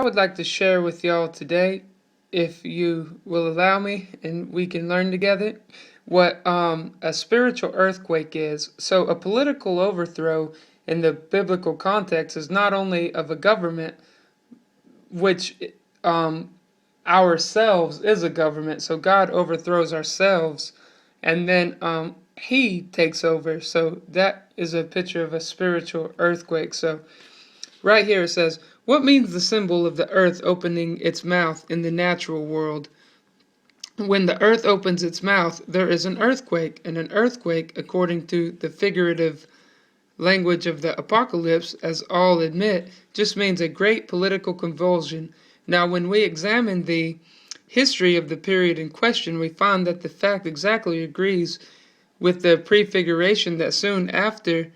would like to share with y'all today, if you will allow me and we can learn together, what a spiritual earthquake is. So, a political overthrow in the biblical context is not only of a government, which ourselves is a government. So, God overthrows ourselves and then He takes over. So, that is a picture of a spiritual earthquake. So, right here it says, what means the symbol of the earth opening its mouth in the natural world? When the earth opens its mouth, there is an earthquake, and an earthquake, according to the figurative language of the apocalypse, as all admit, just means a great political convulsion. Now, when we examine the history of the period in question, we find that the fact exactly agrees with the prefiguration that soon after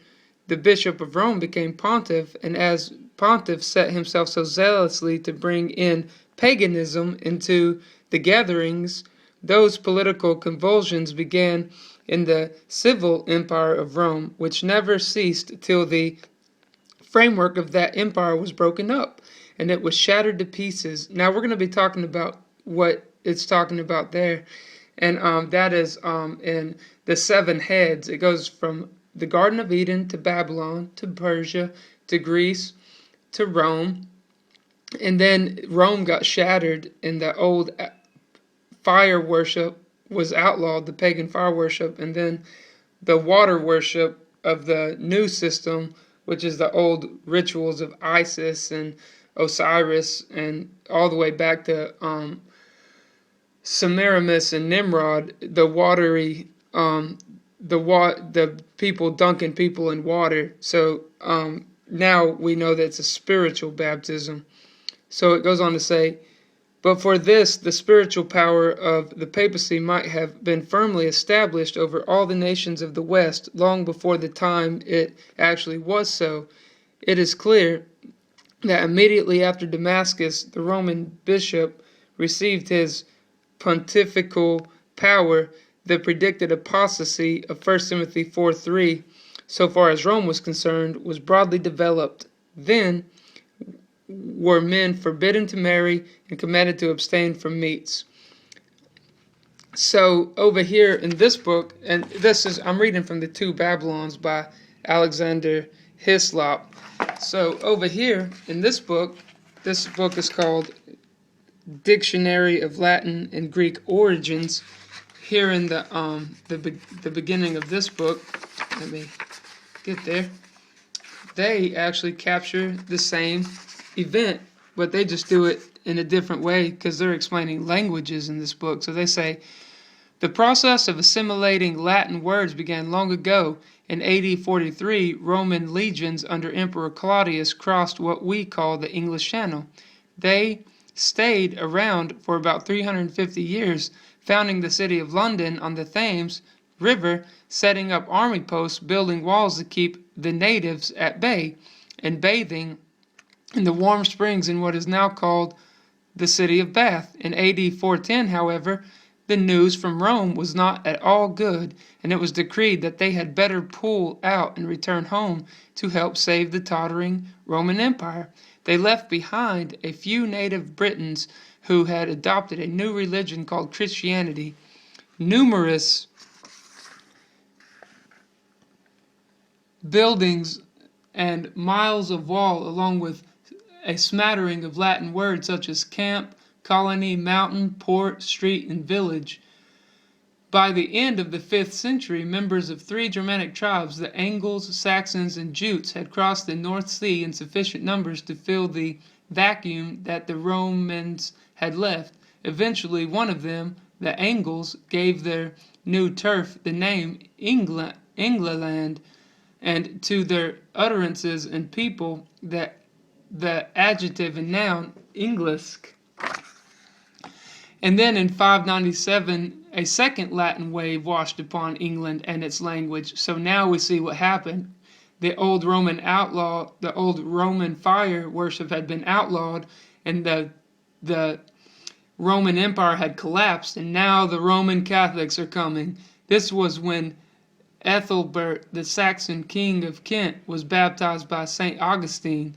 the Bishop of Rome became pontiff, and as pontiff set himself so zealously to bring in paganism into the gatherings, those political convulsions began in the civil empire of Rome, which never ceased till the framework of that empire was broken up and it was shattered to pieces. Now we're going to be talking about what it's talking about there, and that is in the seven heads. It goes from the Garden of Eden to Babylon to Persia to Greece to Rome, and then Rome got shattered and the old fire worship was outlawed, the pagan fire worship, and then the water worship of the new system, which is the old rituals of Isis and Osiris, and all the way back to Semiramis and Nimrod, the watery the people dunking people in water. So now we know that it's a spiritual baptism. So it goes on to say, but for this, the spiritual power of the papacy might have been firmly established over all the nations of the West long before the time it actually was so. It is clear that immediately after Damascus, the Roman bishop received his pontifical power. The predicted apostasy of 1 Timothy 4:3, so far as Rome was concerned, was broadly developed. Then were men forbidden to marry and commanded to abstain from meats. So over here in this book, and I'm reading from the Two Babylons by Alexander Hislop. So over here in this book is called Dictionary of Latin and Greek Origins. Here in the beginning of this book, let me get there, they actually capture the same event, but they just do it in a different way because they're explaining languages in this book. So they say, the process of assimilating Latin words began long ago. In AD 43, Roman legions under Emperor Claudius crossed what we call the English Channel. They stayed around for about 350 years, founding the city of London on the Thames River, setting up army posts, building walls to keep the natives at bay, and bathing in the warm springs in what is now called the city of Bath. In AD 410, however, the news from Rome was not at all good, and it was decreed that they had better pull out and return home to help save the tottering Roman Empire. They left behind a few native Britons who had adopted a new religion called Christianity. Numerous buildings and miles of wall, along with a smattering of Latin words such as camp, colony, mountain, port, street, and village. By the end of the 5th century, members of 3 Germanic tribes, the Angles, Saxons, and Jutes, had crossed the North Sea in sufficient numbers to fill the vacuum that the Romans had left. Eventually, one of them, the Angles, gave their new turf the name England, and to their utterances and people the adjective and noun Englisk. And then in 597, a second Latin wave washed upon England and its language. So now we see what happened. The old Roman fire worship had been outlawed, and the Roman Empire had collapsed, and now the Roman Catholics are coming. This was when Ethelbert, the Saxon king of Kent, was baptized by St. Augustine,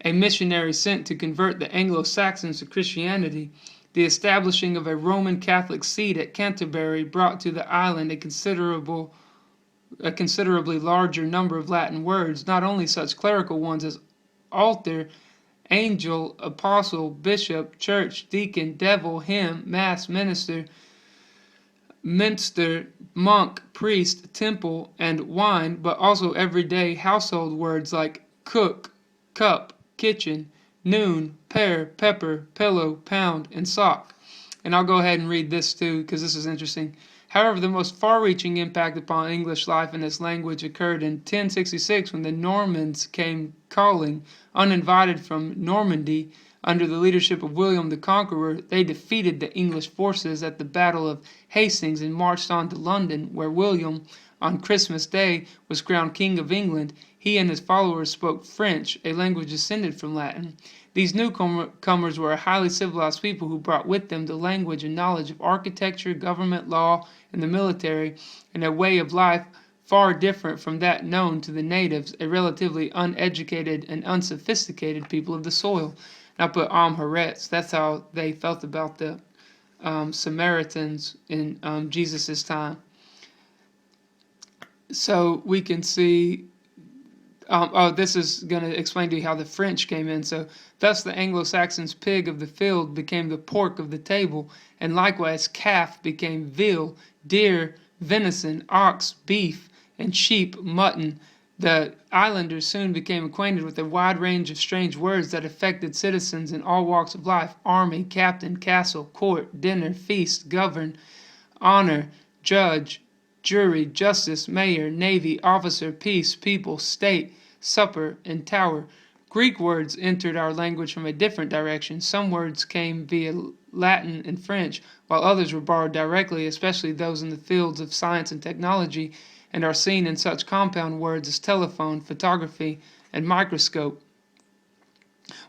a missionary sent to convert the Anglo-Saxons to Christianity. The establishing of a Roman Catholic seat at Canterbury brought to the island a considerably larger number of Latin words, not only such clerical ones as altar, angel, apostle, bishop, church, deacon, devil, hymn, mass, minister, minster, monk, priest, temple, and wine, but also everyday household words like cook, cup, kitchen, noon, pear, pepper, pillow, pound, and sock. And I'll go ahead and read this too, because this is interesting. However, the most far-reaching impact upon English life and its language occurred in 1066 when the Normans came calling, uninvited from Normandy. Under the leadership of William the Conqueror, they defeated the English forces at the Battle of Hastings and marched on to London, where William, on Christmas Day, was crowned King of England. He and his followers spoke French, a language descended from Latin. These newcomers were a highly civilized people who brought with them the language and knowledge of architecture, government, law, and the military, and a way of life far different from that known to the natives, a relatively uneducated and unsophisticated people of the soil. And I put Amharetz. That's how they felt about the Samaritans in Jesus' time. So we can see, this is going to explain to you how the French came in. So, thus the Anglo-Saxons' pig of the field became the pork of the table, and likewise calf became veal, deer, venison, ox, beef, and sheep, mutton. The islanders soon became acquainted with a wide range of strange words that affected citizens in all walks of life: army, captain, castle, court, dinner, feast, govern, honor, judge, jury, justice, mayor, navy, officer, peace, people, state, supper, and tower. Greek words entered our language from a different direction. Some words came via Latin and French, while others were borrowed directly, especially those in the fields of science and technology, and are seen in such compound words as telephone, photography, and microscope.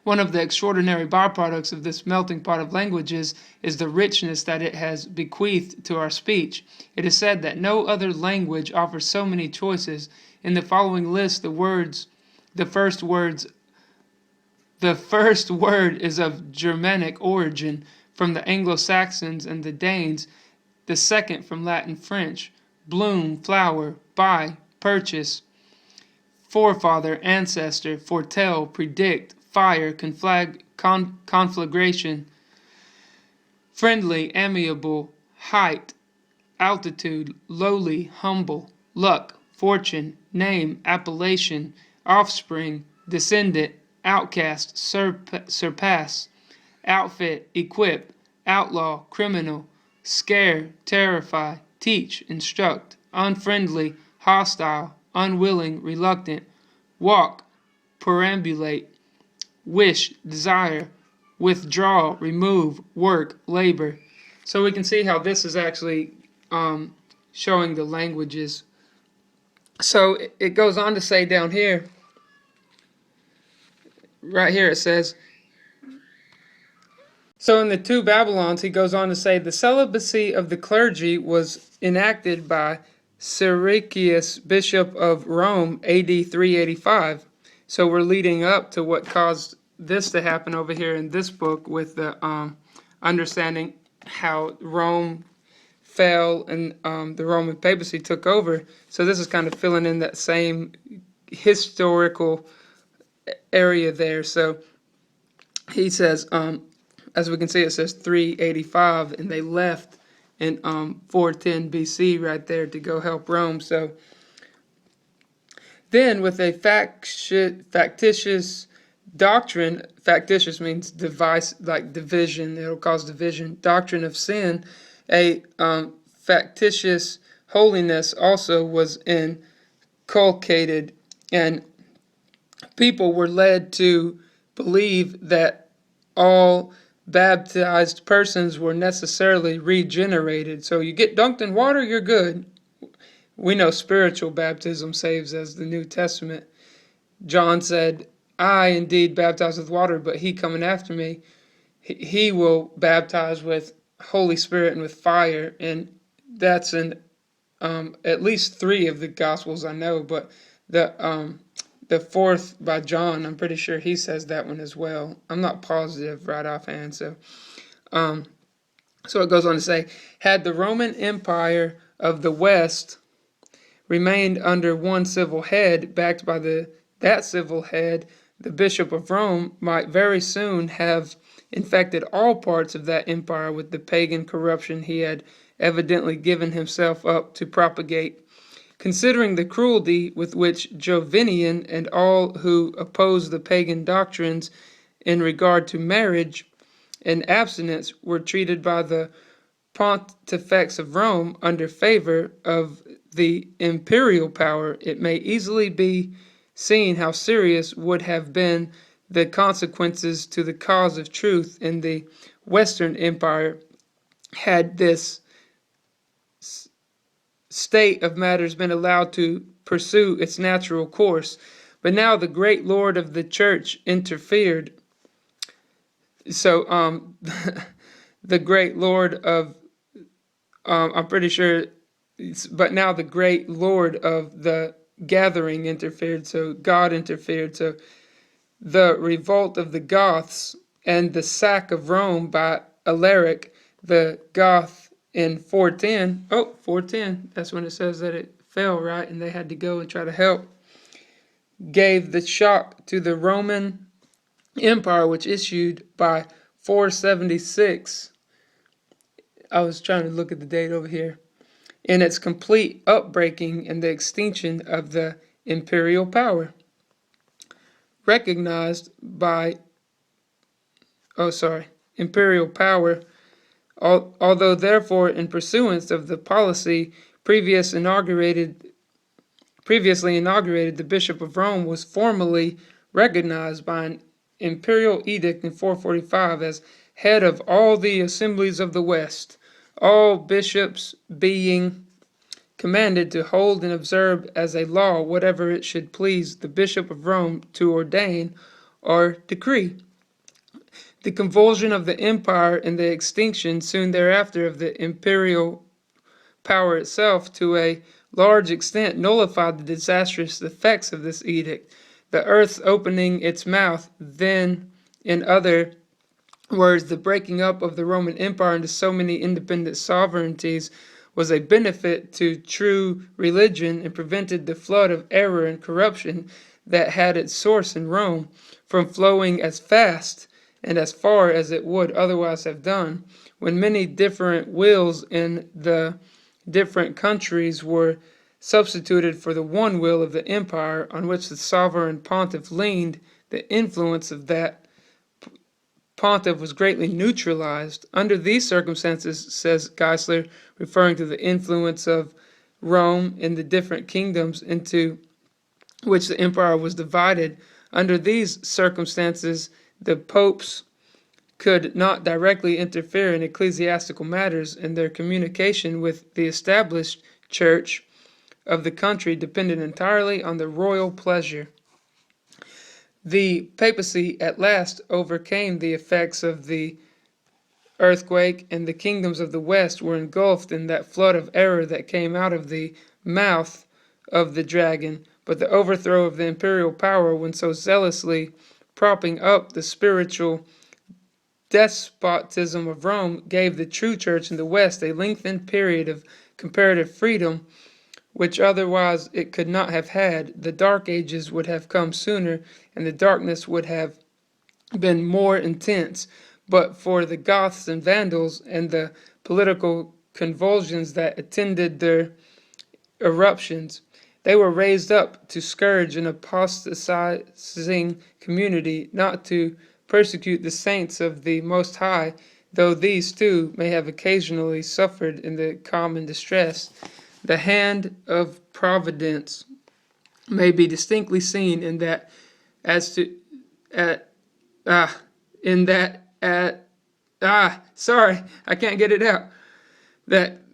One of the extraordinary byproducts of this melting pot of languages is the richness that it has bequeathed to our speech. It is said that no other language offers so many choices. In the following list, the first word is of Germanic origin, from the Anglo-Saxons and the Danes, the second from Latin French: bloom, flower, buy, purchase, forefather, ancestor, foretell, predict, fire, conflagration, friendly, amiable, height, altitude, lowly, humble, luck, fortune, name, appellation, offspring, descendant, outcast, surpass, outfit, equip, outlaw, criminal, scare, terrify, teach, instruct, unfriendly, hostile, unwilling, reluctant, walk, perambulate, wish, desire, withdraw, remove, work, labor. So we can see how this is actually showing the languages. So it goes on to say down here, right here it says, so in the two Babylons, he goes on to say, the celibacy of the clergy was enacted by Siricius, Bishop of Rome, AD 385. So we're leading up to what caused this to happen over here in this book, with the understanding how Rome fell and the Roman papacy took over. So this is kind of filling in that same historical area there. So he says, as we can see, it says 385, and they left in 410 BC right there to go help Rome. So then with a factitious doctrine, factitious means device, like division, it'll cause division, doctrine of sin, a factitious holiness also was inculcated, and people were led to believe that all baptized persons were necessarily regenerated. So you get dunked in water, you're good. We know spiritual baptism saves, as the New Testament. John said, I indeed baptize with water, but he coming after me, he will baptize with Holy Spirit and with fire. And that's in at least 3 of the Gospels I know, but the the fourth by John. I'm pretty sure he says that one as well. I'm not positive right offhand. So it goes on to say, had the Roman Empire of the West remained under one civil head, backed by that civil head, the Bishop of Rome might very soon have infected all parts of that empire with the pagan corruption he had evidently given himself up to propagate. Considering the cruelty with which Jovinian and all who opposed the pagan doctrines in regard to marriage and abstinence were treated by the pontifex of Rome under favor of the imperial power, it may easily be seen how serious would have been the consequences to the cause of truth in the Western Empire had this state of matters been allowed to pursue its natural course. But now the great Lord of the Church interfered. So, the great Lord of, I'm pretty sure, but now the great Lord of the gathering interfered. So God interfered. So the revolt of the Goths and the sack of Rome by Alaric the Goth in 410. Oh, 410. That's when it says that it fell, right? And they had to go and try to help. Gave the shock to the Roman Empire, which issued by 476. I was trying to look at the date over here. In its complete upbreaking and the extinction of the imperial power. Recognized by, imperial power, although therefore in pursuance of the policy previously inaugurated, the Bishop of Rome was formally recognized by an imperial edict in 445 as head of all the assemblies of the West, all bishops being commanded to hold and observe as a law whatever it should please the Bishop of Rome to ordain or decree. The convulsion of the empire and the extinction soon thereafter of the imperial power itself to a large extent nullified the disastrous effects of this edict. The earth's opening its mouth, then, in other words, the breaking up of the Roman Empire into so many independent sovereignties, was a benefit to true religion and prevented the flood of error and corruption that had its source in Rome from flowing as fast and as far as it would otherwise have done, when many different wills in the different countries were substituted for the one will of the empire on which the sovereign pontiff leaned. The influence of that pontiff was greatly neutralized. Under these circumstances, says Geisler, referring to the influence of Rome in the different kingdoms into which the empire was divided, under these circumstances, the popes could not directly interfere in ecclesiastical matters, and their communication with the established church of the country depended entirely on the royal pleasure. The papacy at last overcame the effects of the earthquake, and the kingdoms of the West were engulfed in that flood of error that came out of the mouth of the dragon. But the overthrow of the imperial power, when so zealously propping up the spiritual despotism of Rome, gave the true church in the West a lengthened period of comparative freedom, which otherwise it could not have had. The Dark Ages would have come sooner, and the darkness would have been more intense, but for the Goths and Vandals and the political convulsions that attended their eruptions. They were raised up to scourge an apostatizing community, not to persecute the saints of the Most High, though these too may have occasionally suffered in the common distress. The hand of providence may be distinctly seen in that I can't get it out.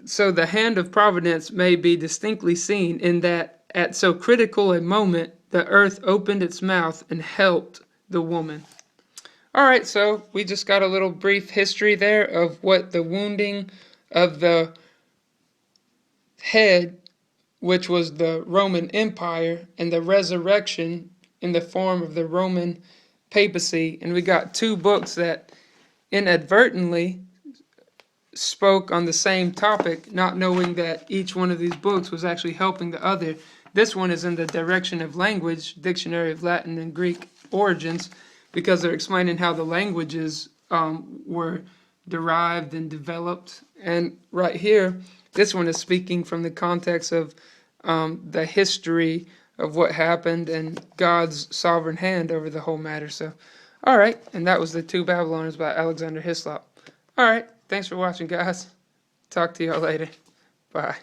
So the hand of providence may be distinctly seen in that at so critical a moment the earth opened its mouth and helped the woman. All right, so we just got a little brief history there of what the wounding of the head, which was the Roman Empire, and the resurrection in the form of the Roman papacy, and we got two books that inadvertently spoke on the same topic, not knowing that each one of these books was actually helping the other. This one is in the direction of language, Dictionary of Latin and Greek origins, because they're explaining how the languages were derived and developed. And right here, this one is speaking from the context of the history of what happened and God's sovereign hand over the whole matter. So, all right, and that was The Two Babyloners by Alexander Hislop. All right, thanks for watching, guys. Talk to y'all later. Bye.